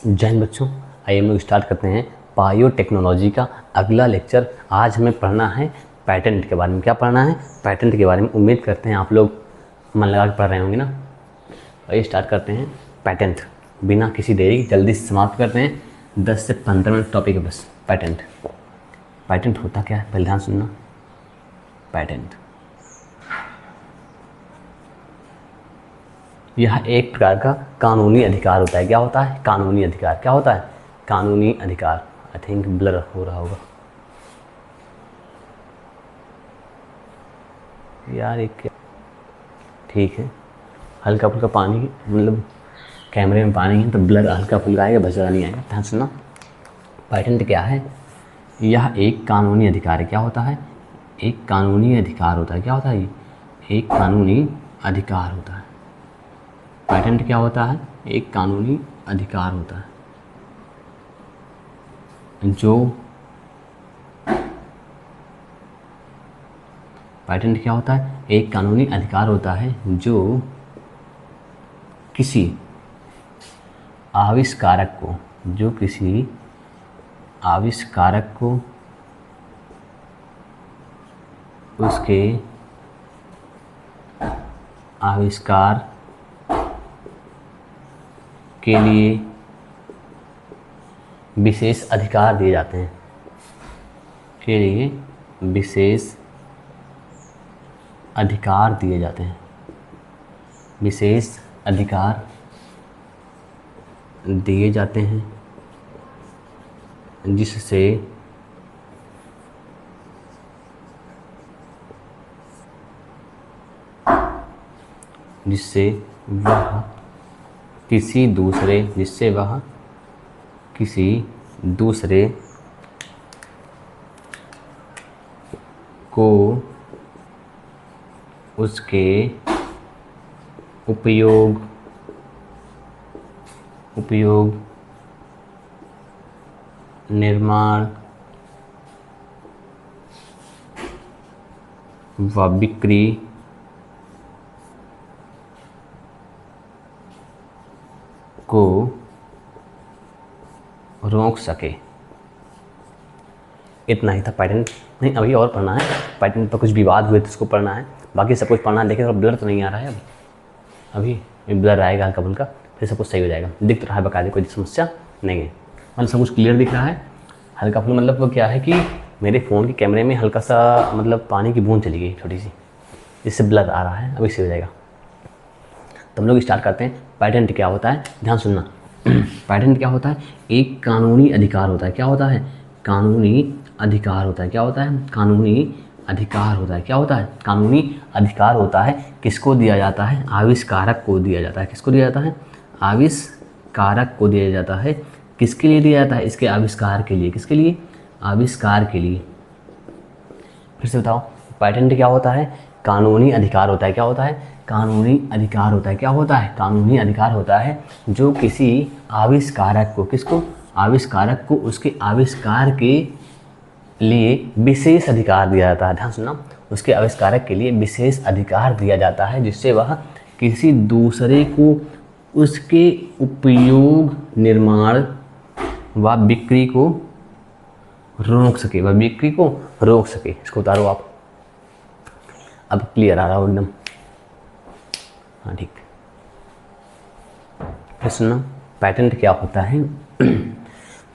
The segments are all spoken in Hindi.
जय हिंद बच्चों, आइए हम लोग स्टार्ट करते हैं बायोटेक्नोलॉजी का अगला लेक्चर। आज हमें पढ़ना है पैटेंट के बारे में। क्या पढ़ना है? पैटेंट के बारे में। उम्मीद करते हैं आप लोग मन लगा के पढ़ रहे होंगे ना। आइए स्टार्ट करते हैं पैटेंट। बिना किसी देरी जल्दी से समाप्त करते हैं। 10 से 15 मिनट टॉपिक है बस। पैटेंट, पैटेंट होता क्या है? पहले ध्यान सुनना। पैटेंट यह एक प्रकार का कानूनी अधिकार होता है। क्या होता है? कानूनी अधिकार। क्या होता है? कानूनी अधिकार। आई थिंक ब्लर हो रहा होगा यार, एक ठीक है। हल्का फुल्का पानी, मतलब कैमरे में पानी है तो ब्लर हल्का फुल्का आएगा, बस ज़्यादा नहीं आएगा। ध्यान सुनना। पैटेंट क्या है? यह एक कानूनी अधिकार है। क्या होता है? एक कानूनी अधिकार होता है। क्या होता है? एक कानूनी अधिकार होता है। पैटेंट क्या होता है? एक कानूनी अधिकार होता है जो पैटेंट क्या होता है? एक कानूनी अधिकार होता है जो किसी आविष्कारक को, जो किसी आविष्कारक को उसके आविष्कार के लिए विशेष अधिकार दिए जाते हैं। के लिए विशेष अधिकार दिए जाते हैं। विशेष अधिकार दिए जाते हैं जिससे वह किसी दूसरे को उसके उपयोग निर्माण व बिक्री को रोक सके। इतना ही था पैटेंट। नहीं, अभी और पढ़ना है। पैटेंट पर कुछ विवाद हुए तो उसको पढ़ना है, बाकी सब कुछ पढ़ना है। देखिए थोड़ा ब्लर तो नहीं आ रहा है अभी ब्लर आएगा हल्का फुल्का, फिर सब कुछ सही हो जाएगा। दिख तो रहा है बकायदे, कोई समस्या नहीं है, मतलब सब कुछ क्लियर दिख रहा है। हल्का फुल्का मतलब वो क्या है कि मेरे फ़ोन के कैमरे में हल्का सा मतलब पानी की बूंद चली गई छोटी सी, जिससे ब्लर आ रहा है। अभी सही हो जाएगा। तो हम लोग स्टार्ट करते हैं। पैटेंट क्या होता है? ध्यान सुनना। पैटेंट क्या होता है? एक कानूनी अधिकार होता है। क्या होता है? कानूनी अधिकार होता है। क्या होता है? कानूनी अधिकार होता है। क्या होता है? कानूनी अधिकार होता है। किसको दिया जाता है? आविष्कारक को दिया जाता है। किसको दिया जाता है? आविष्कारक को दिया जाता है। किसके लिए दिया जाता है? इसके आविष्कार के लिए। किसके लिए? आविष्कार के लिए। फिर से बताओ, पैटेंट क्या होता है? कानूनी अधिकार होता है। क्या होता है? कानूनी अधिकार होता है। क्या होता है? कानूनी अधिकार होता है जो किसी आविष्कारक को, किसको? आविष्कारक को उसके आविष्कार के लिए विशेष अधिकार दिया जाता है। ध्यान सुनना। उसके आविष्कारक के लिए विशेष अधिकार दिया जाता है जिससे वह किसी दूसरे को उसके उपयोग, निर्माण व बिक्री को रोक सके। वह बिक्री को रोक सके। इसको उतारो आप। अब क्लियर आ रहा हो एकदम? हाँ ठीक। फिर सुनना। पैटेंट क्या होता है?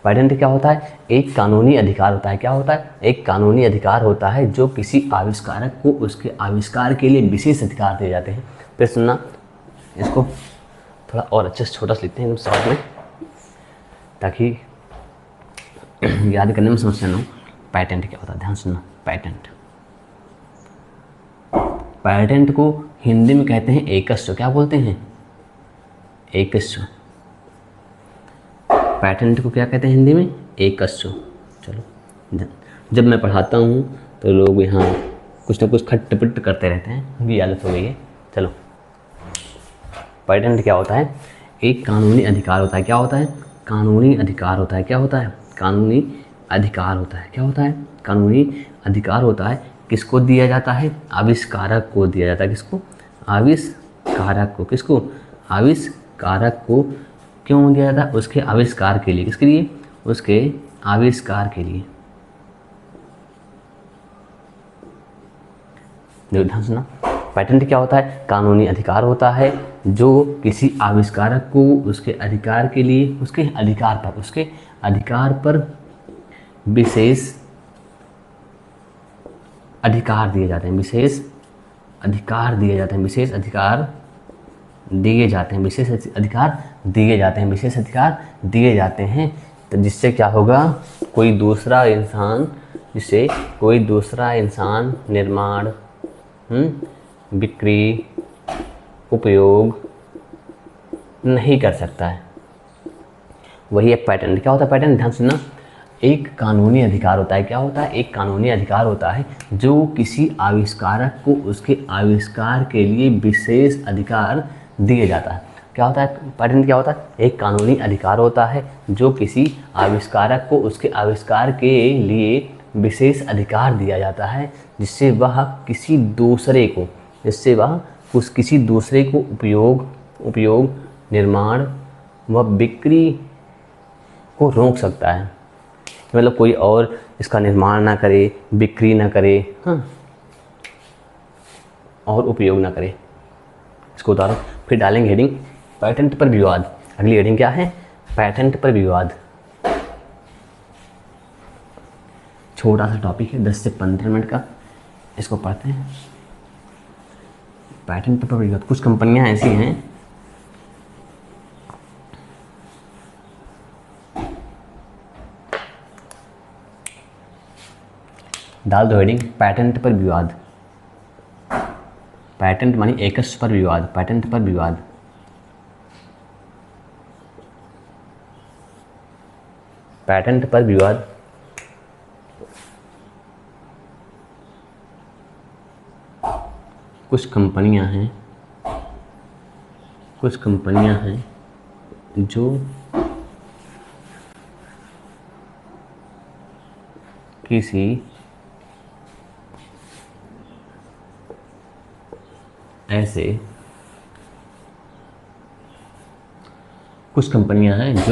पैटेंट क्या होता है? एक कानूनी अधिकार होता है। क्या होता है? एक कानूनी अधिकार होता है जो किसी आविष्कारक को उसके आविष्कार के लिए विशेष अधिकार दिए जाते हैं। फिर सुनना। इसको थोड़ा और अच्छे से छोटा से लिखते हैं एकदम शॉर्ट में, ताकि याद करने में समस्या ना हो। पैटेंट क्या होता है? ध्यान सुनना। पैटेंट को हिंदी में कहते हैं एकस्व। क्या बोलते हैं? एकस्व। पैटेंट को क्या कहते हैं हिंदी में? एकस्व। चलो, जब मैं पढ़ाता हूँ तो लोग यहाँ कुछ ना कुछ खट्ट पिट्ट करते रहते हैं, उनकी आदत हो गई है। चलो, पैटेंट क्या होता है? एक कानूनी अधिकार होता है। क्या होता है? कानूनी अधिकार होता है। क्या होता है? कानूनी अधिकार होता है। क्या होता है? कानूनी अधिकार होता है। किसको दिया जाता है? आविष्कारक को दिया जाता है। किसको? आविष्कारक को। किसको? आविष्कारक को क्यों दिया जाता है? उसके आविष्कार के लिए। किसके लिए? उसके आविष्कार के लिए। देखो ध्यान सुना, पेटेंट क्या होता है? कानूनी अधिकार होता है जो किसी आविष्कारक को उसके अधिकार के लिए, उसके अधिकार पर विशेष अधिकार दिए जाते हैं। विशेष अधिकार दिए जाते हैं। विशेष अधिकार दिए जाते हैं। विशेष अधिकार दिए जाते हैं। विशेष अधिकार दिए जाते हैं। तो जिससे क्या होगा? कोई दूसरा इंसान, जिससे कोई दूसरा इंसान निर्माण, बिक्री, उपयोग नहीं कर सकता है। वही एक पेटेंट। क्या होता है पेटेंट? ध्यान सुनना, एक कानूनी अधिकार होता है। क्या होता है? एक कानूनी अधिकार होता है जो किसी आविष्कारक को उसके आविष्कार के लिए विशेष अधिकार दिए जाता है। क्या होता है पेटेंट? क्या होता है? एक कानूनी अधिकार होता है जो किसी आविष्कारक को उसके आविष्कार के लिए विशेष अधिकार दिया जाता है, जिससे वह किसी दूसरे को उपयोग, निर्माण व बिक्री को रोक सकता है। मतलब कोई और इसका निर्माण ना करे, बिक्री ना करे, और उपयोग ना करे। इसको उतारो। फिर डालेंगे हेडिंग पेटेंट पर विवाद। अगली हेडिंग क्या है? पेटेंट पर विवाद। छोटा सा टॉपिक है, 10 से 15 मिनट का। इसको पढ़ते हैं। पेटेंट पर विवाद। कुछ कंपनियां ऐसी हैं डाल दो हेडिंग पेटेंट पर विवाद। पेटेंट मानी एकस्व पर विवाद। पेटेंट पर विवाद। पेटेंट पर विवाद। कुछ कंपनियां हैं जो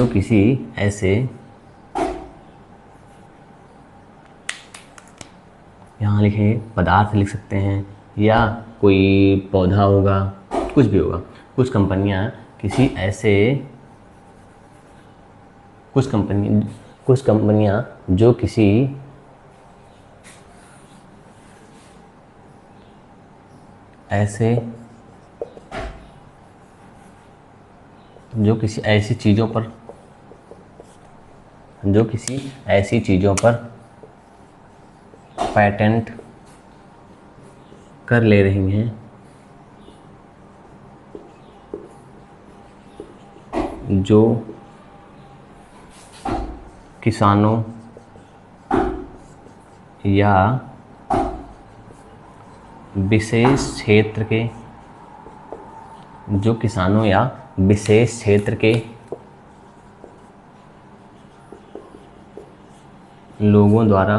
किसी ऐसे यहाँ लिखे पदार्थ लिख सकते हैं या कोई पौधा होगा, कुछ भी होगा। कुछ कंपनियां जो किसी ऐसी चीज़ों पर पेटेंट कर ले रही हैं, जो किसानों या विशेष क्षेत्र के लोगों द्वारा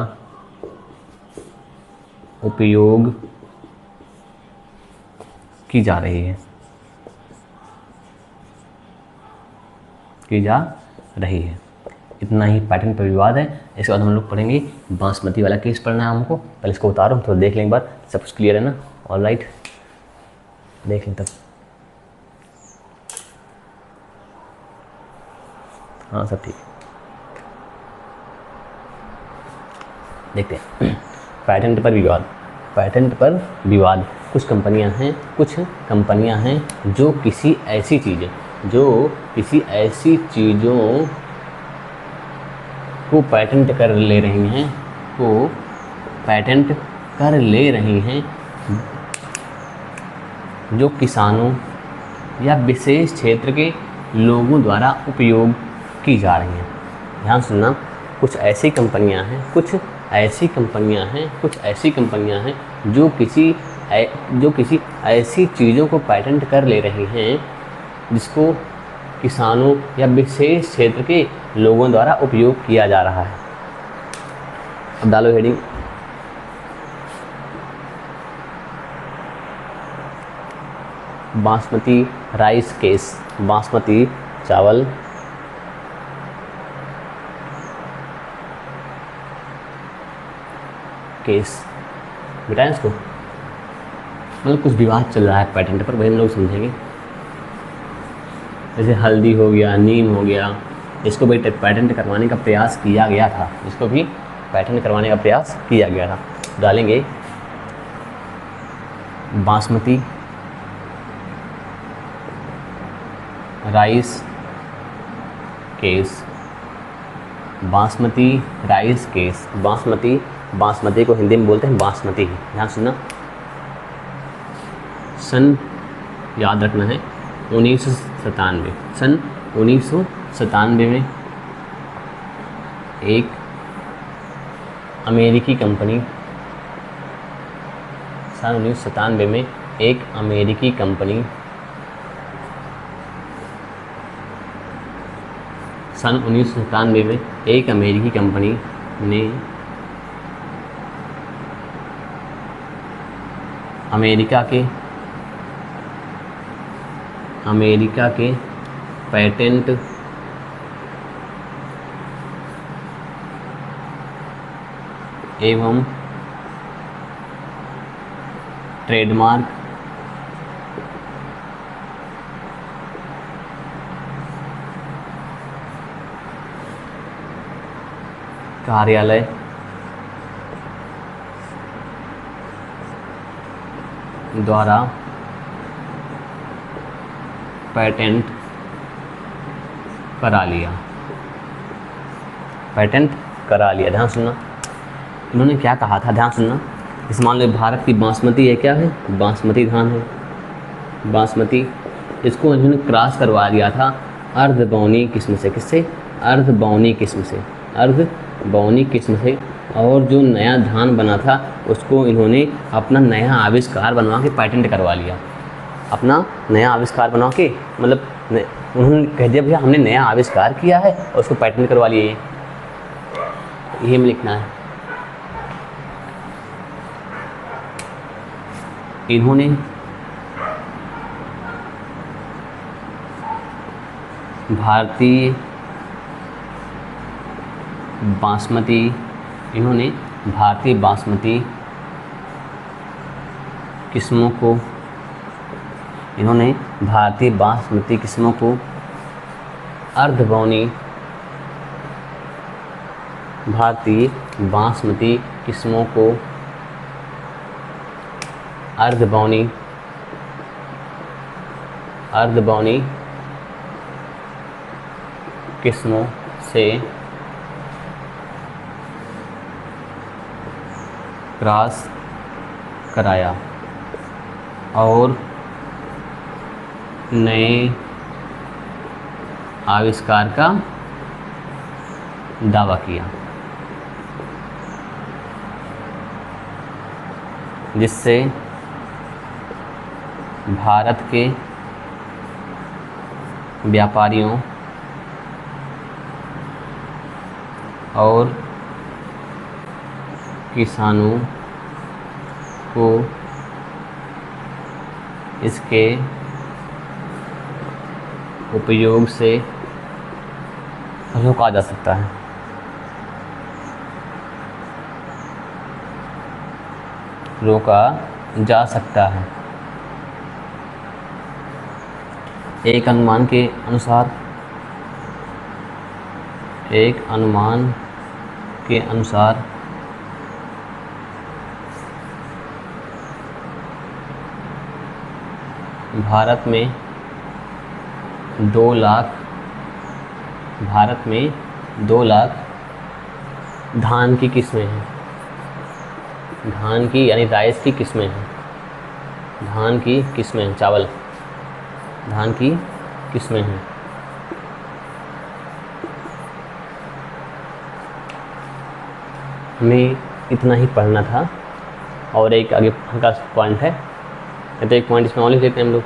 उपयोग की जा रही है। इतना ही पेटेंट पर विवाद है। इसके बाद हम लोग पढ़ेंगे बासमती वाला केस पढ़ना है हमको। पहले इसको उतारो तो देख लें एक बार, सब कुछ क्लियर है ना? ऑलराइट, देख लें तब। हाँ सब ठीक है। देखते हैं पेटेंट पर विवाद। पेटेंट पर विवाद। कुछ कंपनियां हैं जो किसी ऐसी चीज़ों को पेटेंट कर ले रही हैं, जो किसानों या विशेष क्षेत्र के लोगों द्वारा उपयोग की जा रही हैं। ध्यान सुनना, कुछ ऐसी कंपनियां हैं जो किसी ऐसी चीज़ों को पेटेंट कर ले रही हैं जिसको किसानों या विशेष क्षेत्र के लोगों द्वारा उपयोग किया जा रहा है। अब डालो heading basmati rice case. Basmati चावल केस, बेटा इसको मतलब कुछ विवाद चल रहा है पैटेंट पर, वही हम लोग समझेंगे। जैसे हल्दी हो गया, नीम हो गया, इसको भी पैटेंट करवाने का प्रयास किया गया था, इसको भी पैटेंट करवाने का प्रयास किया गया था। डालेंगे basmati rice case, basmati rice case. Basmati को हिंदी में बोलते हैं बासमती ही, ध्यान सुनना। सन याद रखना है 1997, सन 1997 में एक अमेरिकी कंपनी, सन 1997 में एक अमेरिकी कंपनी, सन 1997 में एक अमेरिकी कंपनी ने अमेरिका के पेटेंट एवं ट्रेडमार्क कार्यालय द्वारा पेटेंट करा लिया, पेटेंट करा लिया। ध्यान सुनना, इन्होंने क्या कहा था, ध्यान सुनना। इस मान लो भारत की बासमती है, क्या है, बासमती धान है, बासमती, इसको इन्होंने क्रॉस करवा दिया था अर्धबौनी किस्म से। किससे? अर्धबौनी किस्म से, अर्धबौनी किस्म से। और जो नया धान बना था उसको इन्होंने अपना नया आविष्कार बनवा के पेटेंट करवा लिया, अपना नया आविष्कार बनवा के, मतलब उन्होंने कह दिया भैया हमने नया आविष्कार किया है और उसको पेटेंट करवा लिए। ये में लिखना है। इन्होंने भारतीय बासमती किस्मों को, इन्होंने भारतीय बासमती किस्मों को अर्धबौनी, भारतीय बासमती किस्मों को अर्धबौनी किस्मों से क्रॉस कराया और नए आविष्कार का दावा किया, जिससे भारत के व्यापारियों और किसानों को इसके उपयोग से रोका जा सकता है। रोका जा सकता है। एक अनुमान के अनुसार भारत में 2 लाख धान की किस्में हैं, धान की यानी राइस की किस्में हैं, धान की किस्में हैं, चावल, धान की किस्में हैं। हमें इतना ही पढ़ना था और एक आगे का पॉइंट है, तो एक पॉइंट इसमें और लिख देते हैं हम लोग,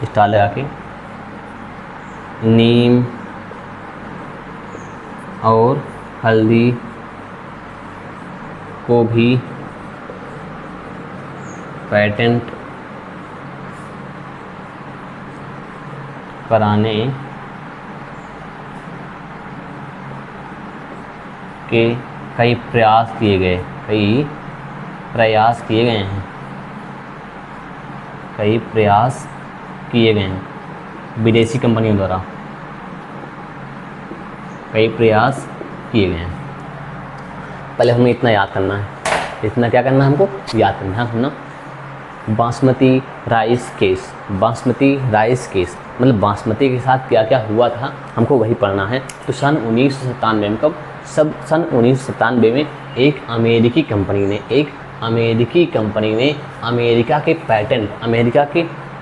स्टार लगा के। नीम और हल्दी को भी पेटेंट कराने के कई प्रयास किए गए, कई प्रयास किए गए हैं, कई प्रयास किए गए हैं विदेशी कंपनियों द्वारा, कई प्रयास किए गए हैं। पहले हमें इतना याद करना है, इतना क्या करना है हमको याद करना है। सुनना, basmati rice case, basmati rice case मतलब बासमती के साथ क्या क्या हुआ था हमको वही पढ़ना है। तो सन 1997 में कब सन 1997 में एक अमेरिकी कंपनी ने अमेरिका के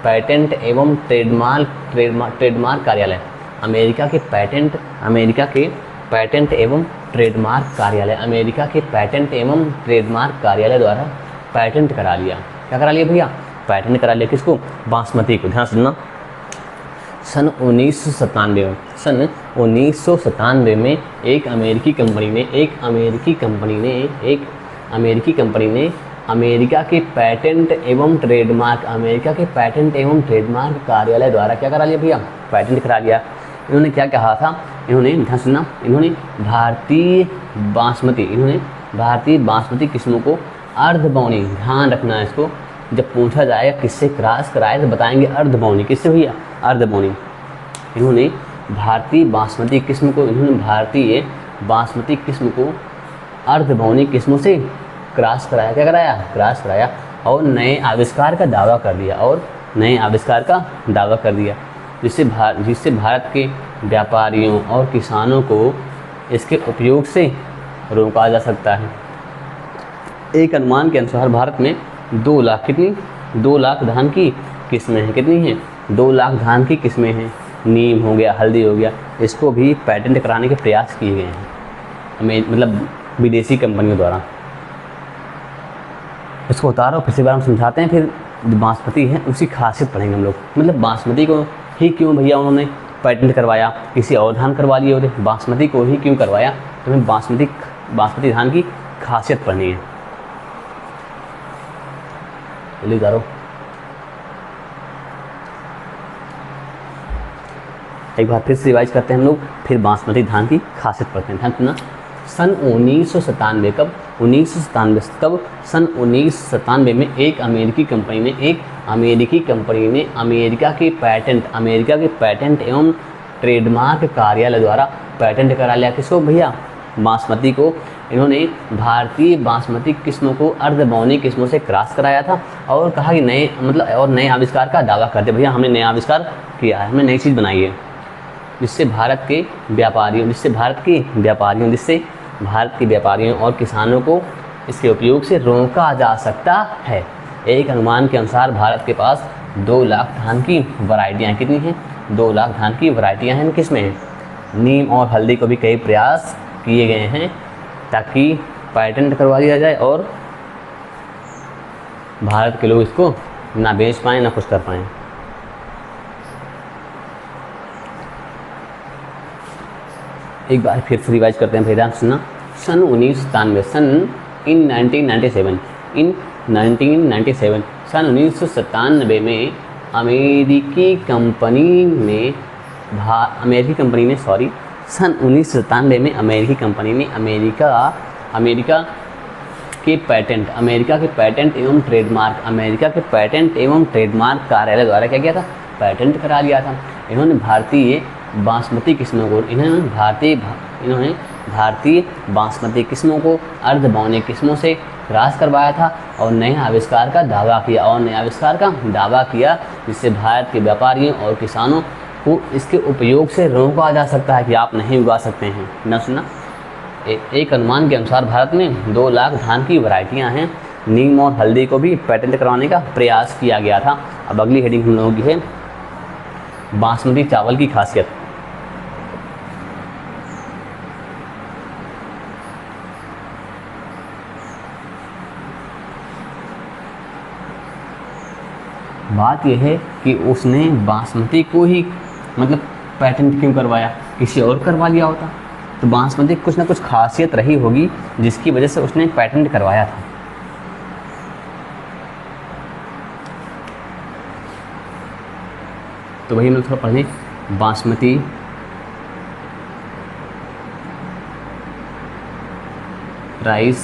पैटेंट एवं ट्रेडमार्क कार्यालय, अमेरिका के पैटेंट एवं ट्रेडमार्क कार्यालय द्वारा पैटेंट करा लिया। क्या करा लिया भैया? पैटेंट करा लिया। किसको? बासमती को। ध्यान सुनना, सन 1997 में एक अमेरिकी कंपनी ने अमेरिका के पैटेंट एवं ट्रेडमार्क कार्यालय द्वारा क्या करा लिया भैया? पैटेंट करा लिया। इन्होंने क्या कहा था? इन्होंने, ध्यान सुनना, इन्होंने भारतीय बासमती किस्मों को अर्धबौनी, ध्यान रखना है इसको, जब पूछा जाएगा किससे क्रॉस कराए तो बताएंगे अर्धबौनी। किससे भैया? अर्धबौनी। इन्होंने भारतीय बासमती किस्म को अर्धबौनी किस्मों से क्रॉस कराया। क्या कराया? क्रॉस कराया और नए आविष्कार का दावा कर दिया, जिससे भारत के व्यापारियों और किसानों को इसके उपयोग से रोका जा सकता है। एक अनुमान के अनुसार भारत में 2 लाख धान की किस्में हैं। कितनी हैं? 2 लाख धान की किस्में हैं। नीम हो गया, हल्दी हो गया, इसको भी पैटेंट कराने के प्रयास किए गए हैं मतलब विदेशी कंपनियों द्वारा। इसको उतारो, फिर से बार हम समझाते हैं। फिर बासमती है उसकी खासियत पढ़ेंगे हम लोग। मतलब बासमती को ही क्यों भैया उन्होंने पैटेंट करवाया? किसी और धान करवा लिए होते, बासमती को ही क्यों करवाया? तो हमें बासमती धान की खासियत पढ़नी है। जल्दी उतारो। एक बार फिर से रिवाइज करते हैं हम लोग, फिर बासमती धान की खासियत पढ़ते हैं। ध्यान सुनना, सन 1997 कब? 1997 सन 1997 में एक अमेरिकी कंपनी ने अमेरिका के पैटेंट एवं ट्रेडमार्क कार्यालय द्वारा पैटेंट करा लिया। किसको भैया? बासमती को। इन्होंने भारतीय बासमती किस्मों को अर्धबौनी किस्मों से क्रॉस कराया था और कहा कि नए आविष्कार का दावा करते। भैया हमने नया आविष्कार किया है, हमने नई चीज़ बनाई है, जिससे भारत के व्यापारियों और किसानों को इसके उपयोग से रोका जा सकता है। एक अनुमान के अनुसार भारत के पास 2 लाख धान की वैरायटियाँ कितनी हैं? 2 लाख धान की वैरायटियाँ हैं। किसमें हैं? नीम और हल्दी को भी कई प्रयास किए गए हैं ताकि पैटेंट करवा दिया जाए और भारत के लोग इसको ना बेच पाएँ ना कुछ कर पाएँ। एक बार फिर से रिवाइज करते हैं भैया, सुनना, सन 1997 सन 1997 में अमेरिकी कंपनी ने अमेरिका के पैटेंट एवं ट्रेडमार्क कार्यालय द्वारा क्या किया था? पैटेंट करा लिया था। इन्होंने भारतीय बासमती किस्मों को अर्धबौनी किस्मों से क्रॉस करवाया था और नए आविष्कार का दावा किया जिससे भारत के व्यापारियों और किसानों को इसके उपयोग से रोका जा सकता है कि आप नहीं उगा सकते हैं। ना सुना, एक अनुमान के अनुसार भारत में 2 लाख धान की वैरायटियां हैं। नीम और हल्दी को भी पैटेंट करवाने का प्रयास किया गया था। अब अगली हेडिंग हम लोगों की है बासमती चावल की खासियत। बात यह है कि उसने बासमती को ही पैटेंट क्यों करवाया? किसी और करवा लिया होता तो बासमती कुछ ना कुछ खासियत रही होगी जिसकी वजह से उसने पैटेंट करवाया था। तो वही हम लोग थोड़ा पढ़ें राइस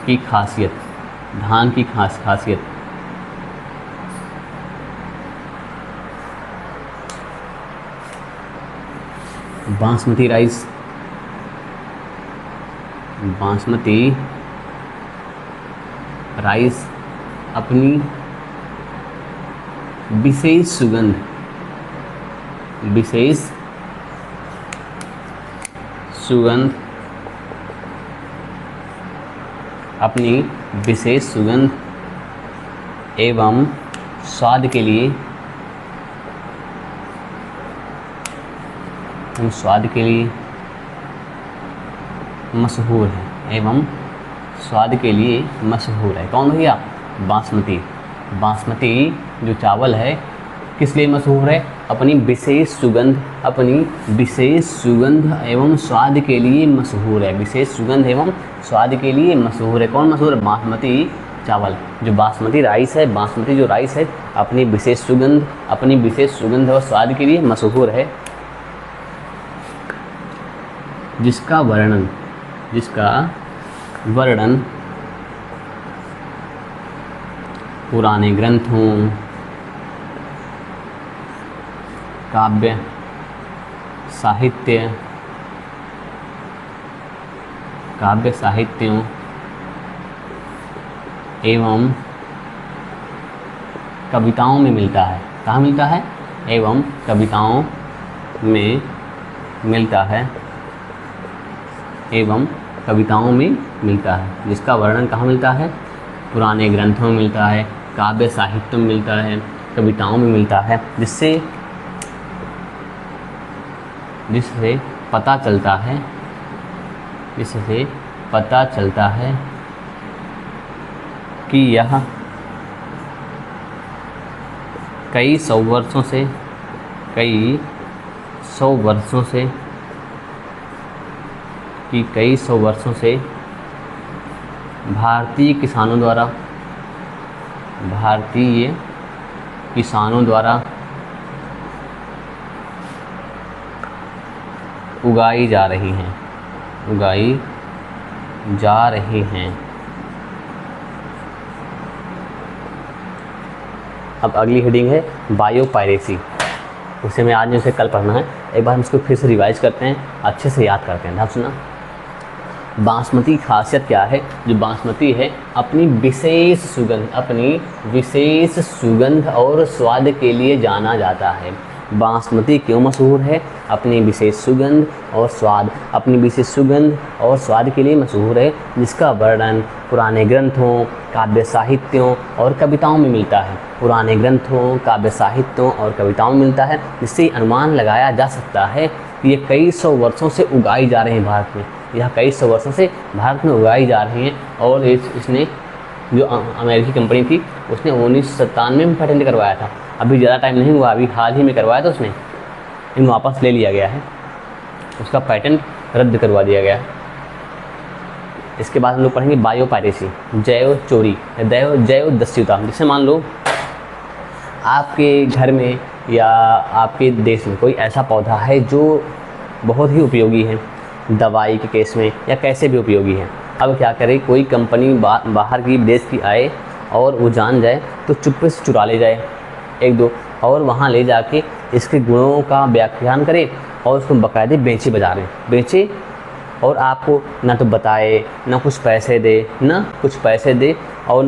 की खासियत, धान की खासियत। बासमती राइस, बासमती राइस अपनी विशेष सुगंध, विशेष सुगंध, अपनी विशेष सुगंध एवं स्वाद के लिए, मशहूर है, एवं स्वाद के लिए मशहूर है। कौन भैया? बासमती। बासमती जो चावल है किस लिए मशहूर है? अपनी विशेष सुगंध, अपनी विशेष सुगंध एवं स्वाद के लिए मशहूर है, विशेष सुगंध एवं स्वाद के लिए मशहूर है। कौन मशहूर है? बासमती चावल। जो बासमती राइस है, बासमती जो राइस है अपनी विशेष सुगंध, अपनी विशेष सुगंध और स्वाद के लिए मशहूर है, जिसका वर्णन पुराने ग्रंथों, काव्य साहित्यों एवं कविताओं में मिलता है। कहाँ मिलता है? एवं कविताओं में मिलता है, एवं कविताओं में मिलता है। जिसका वर्णन कहाँ मिलता है? पुराने ग्रंथों में मिलता है, काव्य साहित्य में मिलता है, कविताओं में मिलता है, जिससे पता चलता है कि यह कई सौ वर्षों से भारतीय किसानों द्वारा उगाई जा रही हैं। अब अगली हेडिंग है बायोपायरेसी। उसे मैं आज नहीं, उसे कल पढ़ना है। एक बार हम इसको फिर से रिवाइज करते हैं, अच्छे से याद करते हैं। ध्यान सुना। बासमती खासियत क्या है? जो बासमती है अपनी विशेष सुगंध और स्वाद के लिए जाना जाता है। बासमती क्यों मशहूर है? अपनी विशेष सुगंध और स्वाद, अपनी विशेष सुगंध और स्वाद के लिए मशहूर है, जिसका वर्णन पुराने ग्रंथों, काव्य साहित्यों और कविताओं में मिलता है। पुराने ग्रंथों, काव्य साहित्यों और कविताओं में मिलता है, जिससे अनुमान लगाया जा सकता है कि ये कई सौ वर्षों से उगाई जा रहे हैं भारत में। यह कई सौ वर्षों से भारत में उगाई जा रही हैं। और इसने जो अमेरिकी कंपनी थी उसने 1997 में पेटेंट करवाया था। अभी ज़्यादा टाइम नहीं हुआ, अभी हाल ही में करवाया था उसने, इन वापस ले लिया गया है, उसका पेटेंट रद्द करवा दिया गया है। इसके बाद हम लोग पढ़ेंगे बायोपायरेसी, जैव चोरी, जैव दस्युता। जैसे मान लो आपके घर में या आपके देश में कोई ऐसा पौधा है जो बहुत ही उपयोगी है, दवाई के केस में या कैसे भी उपयोगी है। अब क्या करे, कोई कंपनी बाहर की देश की आए और वो जान जाए तो चुप्पे से चुरा ले जाए एक दो, और वहाँ ले जाके इसके गुणों का व्याख्यान करे और उसको बाकायदे बेचे बाजार में बेचे, और आपको ना तो बताए ना कुछ पैसे दे, और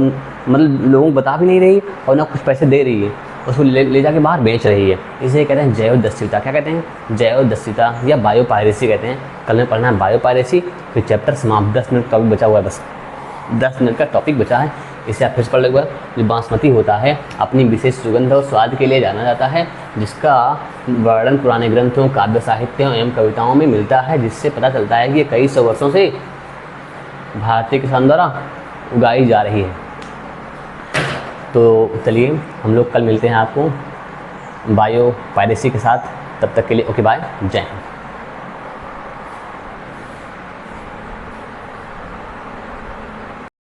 मतलब लोगों को बता भी नहीं रही और ना कुछ पैसे दे रही है, उसको ले जाके बाहर बेच रही है। इसे कहते हैं जैव दस्युता। क्या कहते हैं? जैव दस्युता या बायोपायरेसी कहते हैं। कल में पढ़ना है बायोपायरेसी, फिर चैप्टर समाप्त। 10 मिनट टॉपिक बचा हुआ है, बस 10 मिनट का टॉपिक बचा है, इसे आप फिर से पढ़ लेंगे। जो बासमती होता है अपनी विशेष सुगंध और स्वाद के लिए जाना जाता है, जिसका वर्णन पुराने ग्रंथों, काव्य साहित्यों एवं कविताओं में मिलता है, जिससे पता चलता है कि ये कई सौ वर्षों से भारतीय किसान द्वारा उगाई जा रही है। तो चलिए हम लोग कल मिलते हैं आपको बायोपायरेसी के साथ। तब तक के लिए ओके बाय, जय हिंद।